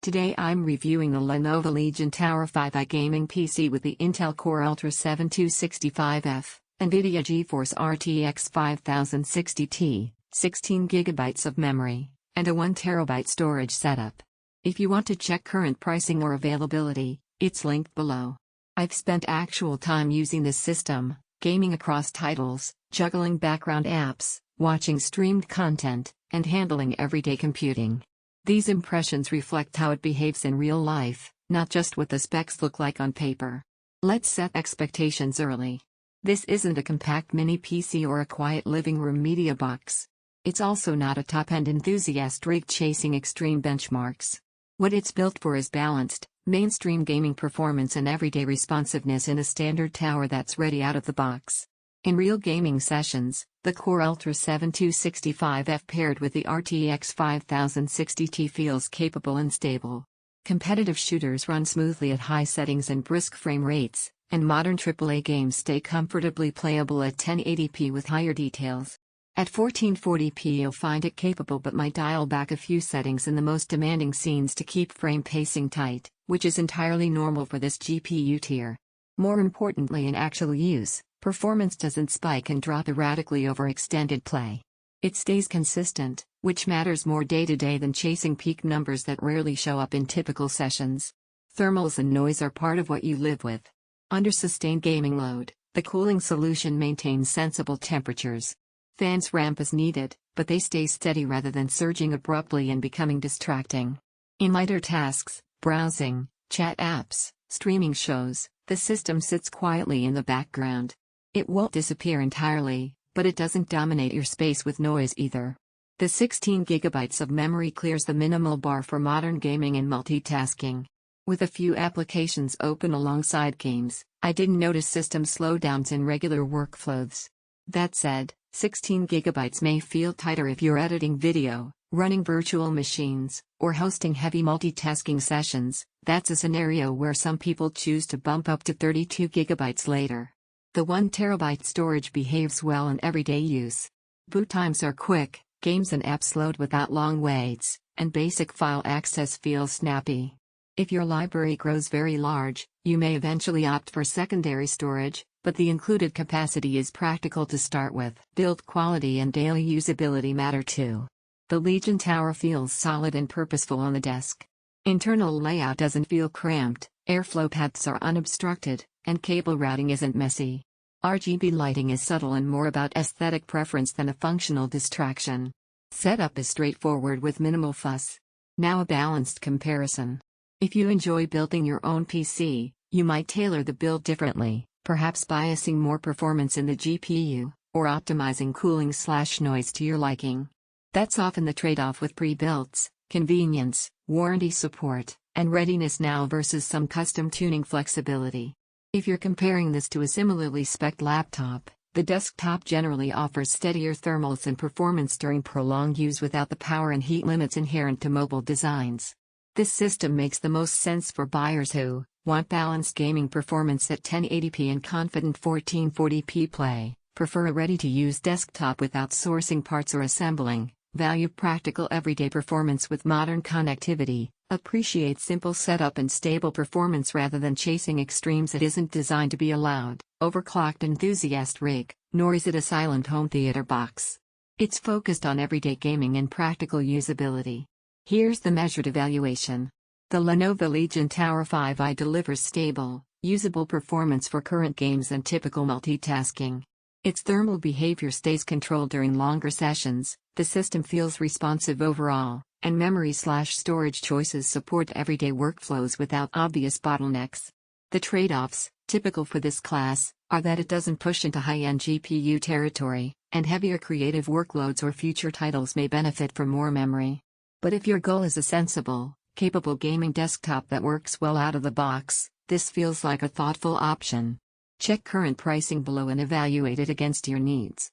Today I'm reviewing the Lenovo Legion Tower 5i gaming PC with the Intel Core Ultra 7265F, NVIDIA GeForce RTX 5060T, 16GB of memory, and a 1TB storage setup. If you want to check current pricing or availability, it's linked below. I've spent actual time using this system, gaming across titles, juggling background apps, watching streamed content, and handling everyday computing. These impressions reflect how it behaves in real life, not just what the specs look like on paper. Let's set expectations early. This isn't a compact mini PC or a quiet living room media box. It's also not a top-end enthusiast rig chasing extreme benchmarks. What it's built for is balanced, mainstream gaming performance and everyday responsiveness in a standard tower that's ready out of the box. In real gaming sessions, the Core Ultra 7265F paired with the RTX 5060T feels capable and stable. Competitive shooters run smoothly at high settings and brisk frame rates, and modern AAA games stay comfortably playable at 1080p with higher details. At 1440p you'll find it capable but might dial back a few settings in the most demanding scenes to keep frame pacing tight, which is entirely normal for this GPU tier. More importantly, in actual use, performance doesn't spike and drop erratically over extended play. It stays consistent, which matters more day to day than chasing peak numbers that rarely show up in typical sessions. Thermals and noise are part of what you live with. Under sustained gaming load, the cooling solution maintains sensible temperatures. Fans ramp as needed, but they stay steady rather than surging abruptly and becoming distracting. In lighter tasks, browsing, chat apps, streaming shows, the system sits quietly in the background. It won't disappear entirely, but it doesn't dominate your space with noise either. The 16 GB of memory clears the minimal bar for modern gaming and multitasking. With a few applications open alongside games, I didn't notice system slowdowns in regular workflows. That said, 16 GB may feel tighter if you're editing video, running virtual machines, or hosting heavy multitasking sessions. That's a scenario where some people choose to bump up to 32 GB later. The 1TB storage behaves well in everyday use. Boot times are quick, games and apps load without long waits, and basic file access feels snappy. If your library grows very large, you may eventually opt for secondary storage, but the included capacity is practical to start with. Build quality and daily usability matter too. The Legion Tower feels solid and purposeful on the desk. Internal layout doesn't feel cramped, airflow paths are unobstructed, and cable routing isn't messy. RGB lighting is subtle and more about aesthetic preference than a functional distraction. Setup is straightforward with minimal fuss. Now a balanced comparison. If you enjoy building your own PC, you might tailor the build differently, perhaps biasing more performance in the GPU, or optimizing cooling/noise to your liking. That's often the trade-off with pre-builts: convenience, warranty support, and readiness now versus some custom tuning flexibility. If you're comparing this to a similarly spec'd laptop, the desktop generally offers steadier thermals and performance during prolonged use without the power and heat limits inherent to mobile designs. This system makes the most sense for buyers who want balanced gaming performance at 1080p and confident 1440p play, prefer a ready-to-use desktop without sourcing parts or assembling, value practical everyday performance with modern connectivity, appreciate simple setup and stable performance rather than chasing extremes that isn't designed to be allowed, overclocked enthusiast rig, nor is it a silent home theater box. It's focused on everyday gaming and practical usability. Here's the measured evaluation. The Lenovo Legion Tower 5i delivers stable, usable performance for current games and typical multitasking. Its thermal behavior stays controlled during longer sessions, the system feels responsive overall, and memory/storage choices support everyday workflows without obvious bottlenecks. The trade-offs, typical for this class, are that it doesn't push into high-end GPU territory, and heavier creative workloads or future titles may benefit from more memory. But if your goal is a sensible, capable gaming desktop that works well out of the box, this feels like a thoughtful option. Check current pricing below and evaluate it against your needs.